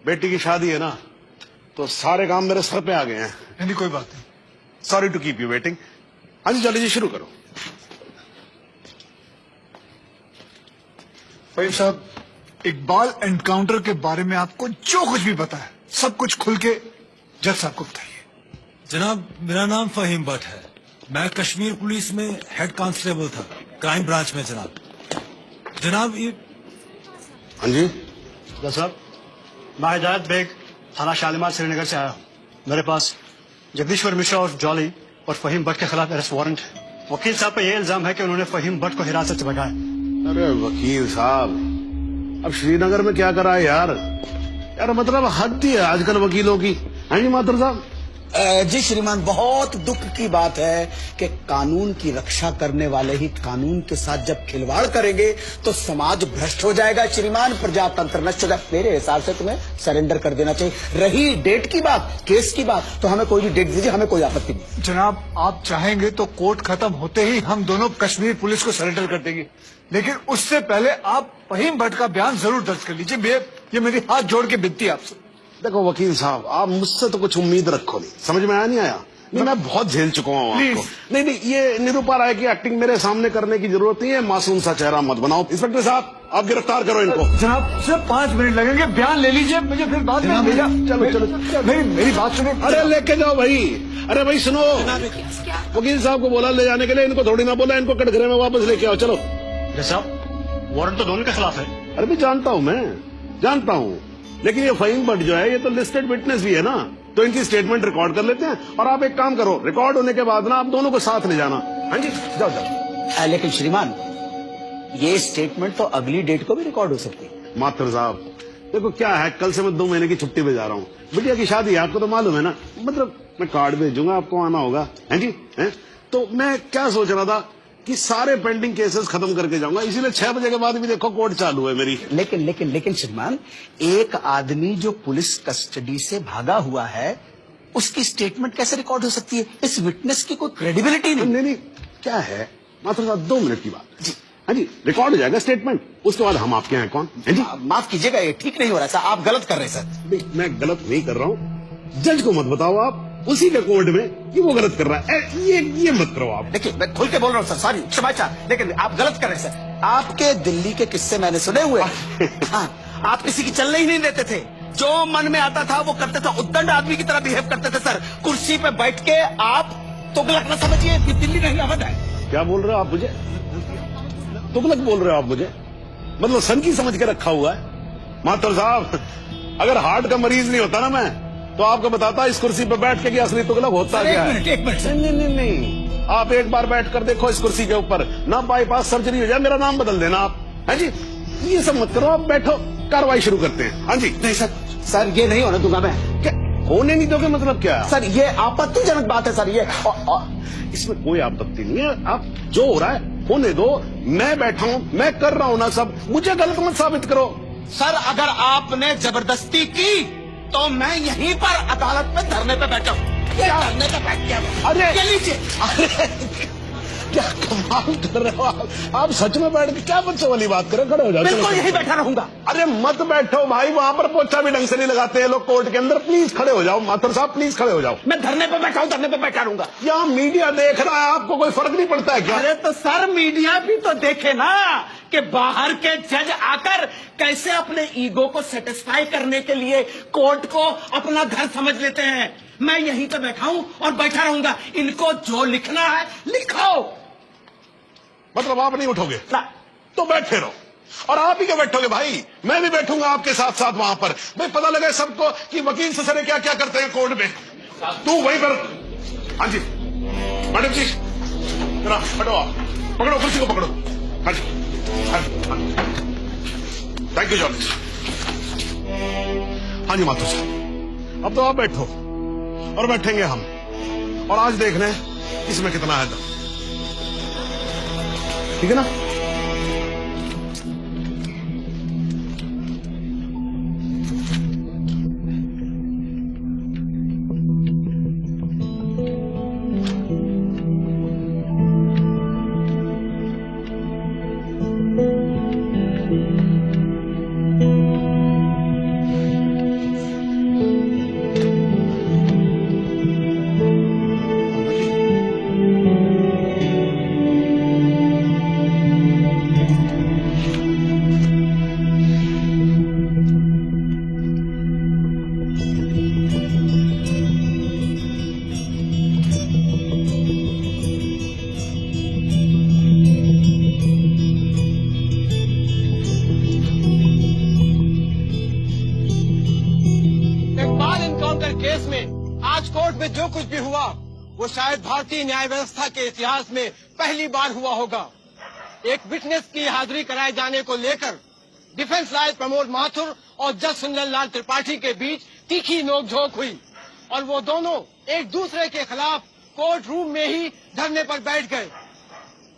बेटी की शादी है ना, तो सारे काम मेरे सर पे आ गए हैं। नहीं कोई बात नहीं। Sorry to keep you waiting. हाँ जी, जल्दी जी शुरू करो। फहीम साहब, इकबाल एनकाउंटर के बारे में आपको जो कुछ भी पता है सब कुछ खुल के जज साहब को बताइए। जनाब, मेरा नाम फहीम भट्ट है। मैं कश्मीर पुलिस में हेड कांस्टेबल था, क्राइम ब्रांच में। जनाब ये हाँ जी साहब, मैं हिदायत बेग थाना शालीमार श्रीनगर से आया हूँ। मेरे पास जगदीश्वर मिश्रा और जॉली और फहीम भट्ट के खिलाफ अरेस्ट वारंट है। वकील साहब पर यह इल्जाम है कि उन्होंने फहीम भट्ट को हिरासत से भगाया। अरे वकील साहब, अब श्रीनगर में क्या करा है यार? यार मतलब हद ही है आजकल वकीलों की। हाँ जी माथुर साहब। जी श्रीमान, बहुत दुख की बात है कि कानून की रक्षा करने वाले ही कानून के साथ जब खिलवाड़ करेंगे तो समाज भ्रष्ट हो जाएगा श्रीमान, प्रजातंत्र नष्ट हो जाएगा। मेरे हिसाब से तुम्हें सरेंडर कर देना चाहिए। रही डेट की बात, केस की बात, तो हमें कोई भी डेट दीजिए, हमें कोई आपत्ति नहीं। जनाब, आप चाहेंगे तो कोर्ट खत्म होते ही हम दोनों कश्मीर पुलिस को सरेंडर कर देंगे, लेकिन उससे पहले आप फहीम भट्ट का बयान जरूर दर्ज कर लीजिए। ये मेरी हाथ जोड़ के विनती है आपसे। देखो वकील साहब, आप मुझसे तो कुछ उम्मीद रखो नहीं। समझ में आया नहीं आया? नहीं, मैं बहुत झेल चुका हूँ आपको। नहीं, ये निरूपा राय की एक्टिंग मेरे सामने करने की जरूरत नहीं है। मासूम सा चेहरा मत बनाओ। इंस्पेक्टर साहब, आप गिरफ्तार करो इनको। जनाब सिर्फ 5 मिनट लगेंगे, बयान ले लीजिए, मुझे फिर बाद में भेजा। चलो मेरी बात सुनो। अरे लेके जाओ भाई। अरे भाई सुनो, वकील साहब को बोला ले जाने के लिए, इनको थोड़ी ना बोला इनको कटघरे में वापस लेके आओ। चलो साहब, वारंट तो दोनों के खिलाफ है। अरे भी जानता हूँ, मैं जानता हूँ, लेकिन ये फहीम भट्ट जो है ये तो लिस्टेड विटनेस भी है ना, तो इनकी स्टेटमेंट रिकॉर्ड कर लेते हैं। और आप एक काम करो, रिकॉर्ड होने के बाद ना आप दोनों को साथ ले जाना। हाँ जी, जाओ जाओ। लेकिन श्रीमान, ये स्टेटमेंट तो अगली डेट को भी रिकॉर्ड हो सकती है। माथुर साहब देखो क्या है, कल से मैं 2 महीने की छुट्टी पे जा रहा हूँ। बिटिया की शादी है, आपको तो मालूम है ना। मतलब मैं कार्ड भेजूंगा, आपको आना होगा। है जी है? तो मैं क्या सोच रहा था कि सारे पेंडिंग केसेस खत्म करके जाऊंगा, इसीलिए 6 बजे के बाद भी देखो कोर्ट चालू है मेरी। लेकिन श्रीमान, एक आदमी जो पुलिस कस्टडी से भागा हुआ है उसकी स्टेटमेंट कैसे रिकॉर्ड हो सकती है? इस विटनेस की कोई क्रेडिबिलिटी नहीं, क्या है माथुर साहब, 2 मिनट की बात जी। हाँ जी, रिकॉर्ड हो जाएगा स्टेटमेंट, उसके बाद हम आपके यहाँ कौन है जी। माफ कीजिएगा, ये ठीक नहीं हो रहा है सर, आप गलत कर रहे हैं सर। मैं गलत नहीं कर रहा हूँ, जज को मत बताओ आप, उसी के कोर्ट में कि वो गलत कर रहा है। ये मत करो आप। देखिए, मैं खुल के बोल रहा हूँ सर, सॉरी क्षमा चाह, लेकिन आप गलत कर रहे हैं सर। आपके दिल्ली के किस्से मैंने सुने हुए। हाँ, आप किसी की चलने ही नहीं देते थे, जो मन में आता था वो करते थे, उद्दंड आदमी की तरह बिहेव करते थे सर। कुर्सी पे बैठ के आप तुगलक न समझिए, दिल्ली नहीं अवध है। क्या बोल रहे हो आप मुझे? तुगलक बोल रहे हो आप मुझे? मतलब सन की समझ के रखा हुआ है। माथुर साहब, अगर हार्ट का मरीज नहीं होता ना मैं, तो आपको बताता इस कुर्सी पर बैठ के कि असली तुगलक होता क्या है। एक मिनट सर। नहीं, आप एक बार बैठ कर देखो इस कुर्सी के ऊपर, ना बाईपास सर्जरी हो जाए, मेरा नाम बदल देना आप। है जी, ये सब मत करो, आप बैठो, कार्रवाई शुरू करते हैं। हाँ जी। नहीं सर, ये नहीं होने दूंगा मैं। क्या होने नहीं दोगे? मतलब क्या सर, ये आपत्तिजनक बात है सर। ये इसमें कोई आपत्ति नहीं है, आप जो हो रहा है होने दो। मैं बैठा हूँ, मैं कर रहा हूँ ना सब, मुझे गलत मत साबित करो। सर, अगर आपने जबरदस्ती की तो मैं यहीं पर अदालत में धरने पे बैठा हूँ। धरने पे बैठ गया। अरे ये लीजिए। अरे क्या कमाल कर रहे हो आप सच में बैठ के क्या बच्चों वाली बात करो? खड़े हो जाओ। बिल्कुल यहीं बैठा रहूंगा। अरे मत बैठो भाई, वहां पर पोछा भी ढंग से नहीं लगाते हैं लोग कोर्ट के अंदर। प्लीज खड़े हो जाओ माथुर साहब, प्लीज खड़े हो जाओ। मैं धरने पे बैठा हूँ, धरने पे बैठा रहूंगा। यहाँ मीडिया देख रहा है, आपको कोई फर्क नहीं पड़ता है क्या? अरे तो सर, मीडिया भी तो देखे ना कि बाहर के जज आकर कैसे अपने ईगो को सेटिस्फाई करने के लिए कोर्ट को अपना घर समझ लेते हैं। मैं यहीं पे बैठा हूँ और बैठा रहूंगा। इनको जो लिखना है लिखो। मतलब आप नहीं उठोगे ना तो बैठे रहो, और आप ही क्या बैठोगे भाई, मैं भी बैठूंगा आपके साथ साथ वहां पर। भाई पता लगे सबको कि वकील ससुरे क्या क्या करते हैं कोर्ट में। तू वहीं पर। हाँ जी मैडम जी, जरा हटो, आप पकड़ो कुर्सी को, पकड़ो। हाँ जी, हाँ जी, थैंक यू जॉर्ज। हाँ जी माथुर साहब, अब तो आप बैठो और बैठेंगे हम, और आज देख लें इसमें कितना है दम। ठीक है ना? आज कोर्ट में जो कुछ भी हुआ वो शायद भारतीय न्याय व्यवस्था के इतिहास में पहली बार हुआ होगा। एक विटनेस की हाजिरी कराए जाने को लेकर डिफेंस लॉयर प्रमोद माथुर और जज सुंदर लाल त्रिपाठी के बीच तीखी नोकझोंक हुई और वो दोनों एक दूसरे के खिलाफ कोर्ट रूम में ही धरने पर बैठ गए।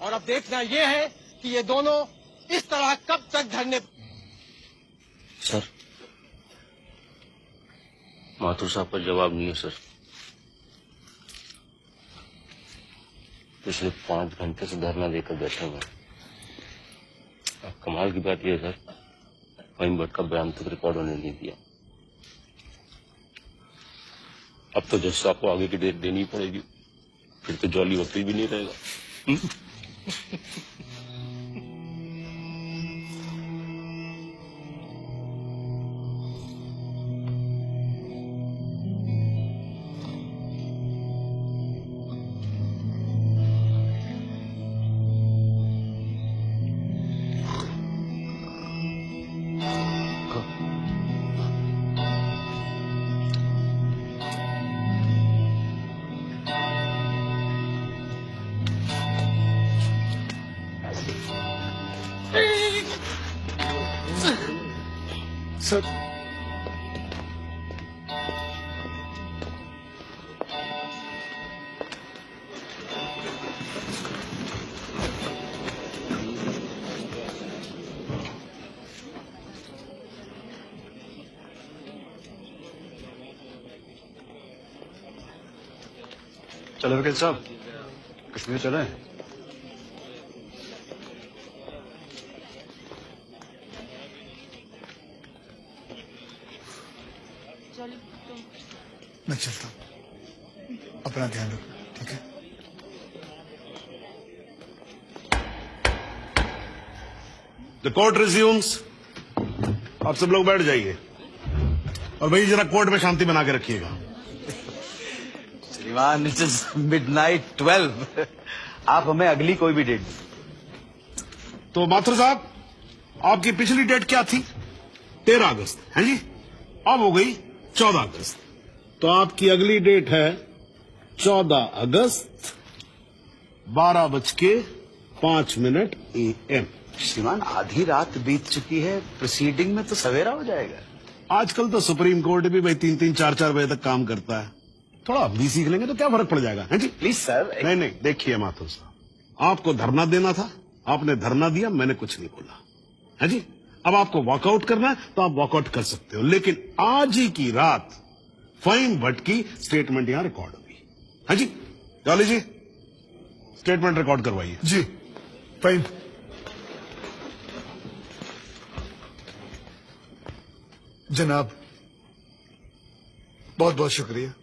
और अब देखना ये है कि ये दोनों इस तरह कब तक धरने। सर, माथुर साहब का जवाब नहीं है सर। पिछले 5 घंटे से धरना देकर बैठे हुए। अब कमाल की बात यह है सर, फहीम भट्ट का बयान तक रिकॉर्ड होने नहीं दिया। अब तो जज साहब को आगे की डेट देनी पड़ेगी, फिर तो जॉली वकील भी नहीं रहेगा। सर, चलो वकील साहब, कश्मीर चलें। मैं चलता हूँ, अपना ध्यान रखो, ठीक है? The court resumes. आप सब लोग बैठ जाइए और भाई जरा कोर्ट में शांति बना के रखिएगा। श्रीमान, इट इज मिडनाइट 12। आप हमें अगली कोई भी डेट दें। तो माथुर साहब, आपकी पिछली डेट क्या थी? 13 अगस्त है जी। अब हो गई 14 अगस्त। तो आपकी अगली डेट है 14 अगस्त 12:05 AM। श्रीमान, आधी रात बीत चुकी है, प्रोसीडिंग में तो सवेरा हो जाएगा। आजकल तो सुप्रीम कोर्ट भी भाई 3-3, 4-4 बजे तक काम करता है। थोड़ा हम भी सीख लेंगे तो क्या फर्क पड़ जाएगा, है जी? Please sir. नहीं, देखिए माथुर साहब, आपको धरना देना था, आपने धरना दिया, मैंने कुछ नहीं बोला, है जी। अब आपको वॉकआउट करना है तो आप वॉकआउट कर सकते हो, लेकिन आज ही की रात फहीम भट्ट की स्टेटमेंट यहां रिकॉर्ड होगी, है जी। जॉली जी, स्टेटमेंट रिकॉर्ड करवाइए। जी, फाइन। जनाब, बहुत बहुत शुक्रिया।